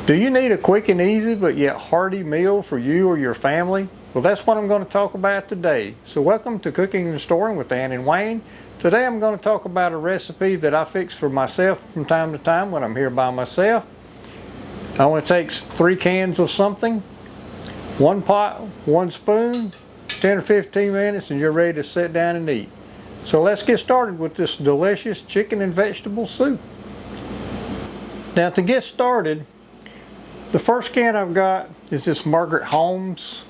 Do you need a quick and easy but yet hearty meal for you or your family? Well, that's what I'm going to talk about today. So welcome to Cooking and Storing with Ann and Wayne. Today I'm going to talk about a recipe that I fix for myself from time to time when I'm here by myself. It only takes 3 cans of something, 1 pot, 1 spoon, 10 or 15 minutes, and you're ready to sit down and eat. So let's get started with this delicious chicken and vegetable soup. Now to get started, the first can I've got is this Margaret Holmes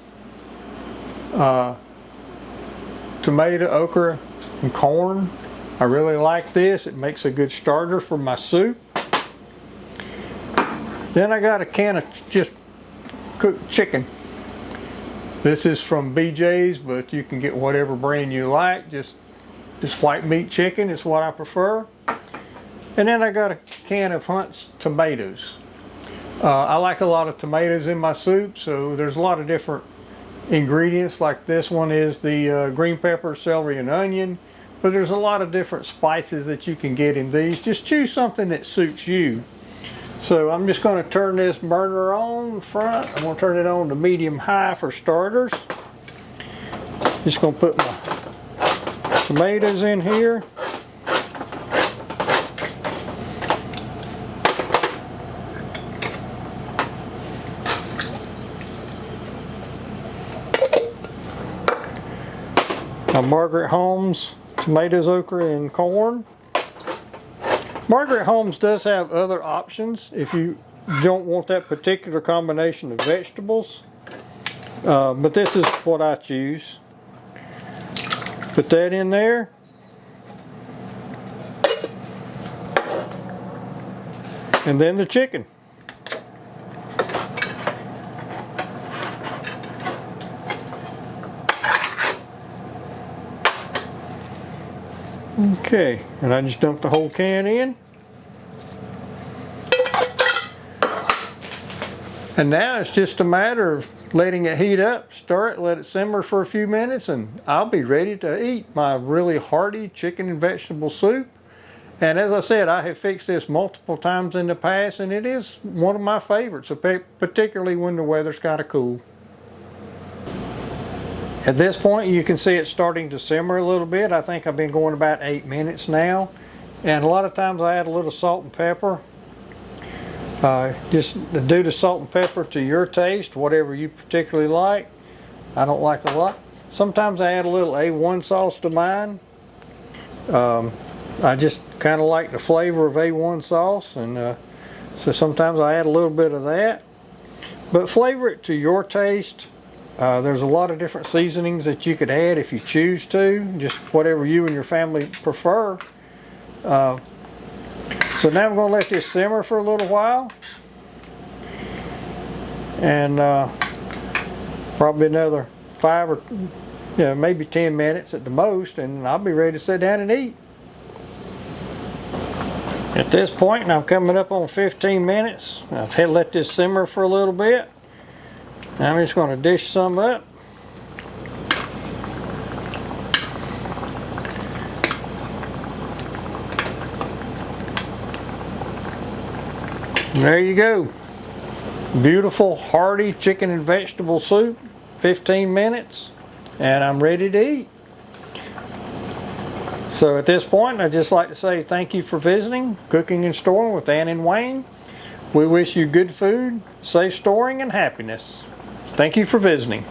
tomato, okra, and corn. I really like this. It makes a good starter for my soup. Then I got a can of just cooked chicken. This is from BJ's, but you can get whatever brand you like. Just white meat chicken is what I prefer. And then I got a can of Hunt's tomatoes. I like a lot of tomatoes in my soup, so there's a lot of different ingredients. Like this one is the green pepper, celery, and onion. But there's a lot of different spices that you can get in these. Just choose something that suits you. So I'm just going to turn this burner on front. I'm going to turn it on to medium-high for starters. Just going to put my tomatoes in here. Margaret Holmes tomatoes, okra, and corn. Margaret Holmes does have other options if you don't want that particular combination of vegetables, but this is what I choose. Put that in there. And then the chicken. Okay, and I just dumped the whole can in. And now it's just a matter of letting it heat up, stir it, let it simmer for a few minutes, and I'll be ready to eat my really hearty chicken and vegetable soup. And as I said, I have fixed this multiple times in the past, and it is one of my favorites, particularly when the weather's kind of cool. At this point, you can see it's starting to simmer a little bit. I think I've been going about 8 minutes now. And a lot of times I add a little salt and pepper. Just do the salt and pepper to your taste, whatever you particularly like. I don't like a lot. Sometimes I add a little A1 sauce to mine. I just kind of like the flavor of A1 sauce, and so sometimes I add a little bit of that. But flavor it to your taste. There's a lot of different seasonings that you could add if you choose to, just whatever you and your family prefer. So now I'm going to let this simmer for a little while, and probably another 5 or maybe 10 minutes at the most, and I'll be ready to sit down and eat. At this point, and I'm coming up on 15 minutes, I've let this simmer for a little bit. I'm just going to dish some up. And there you go. Beautiful, hearty chicken and vegetable soup. 15 minutes, and I'm ready to eat. So at this point, I'd just like to say thank you for visiting Cooking and Storing with Ann and Wayne. We wish you good food, safe storing, and happiness. Thank you for visiting.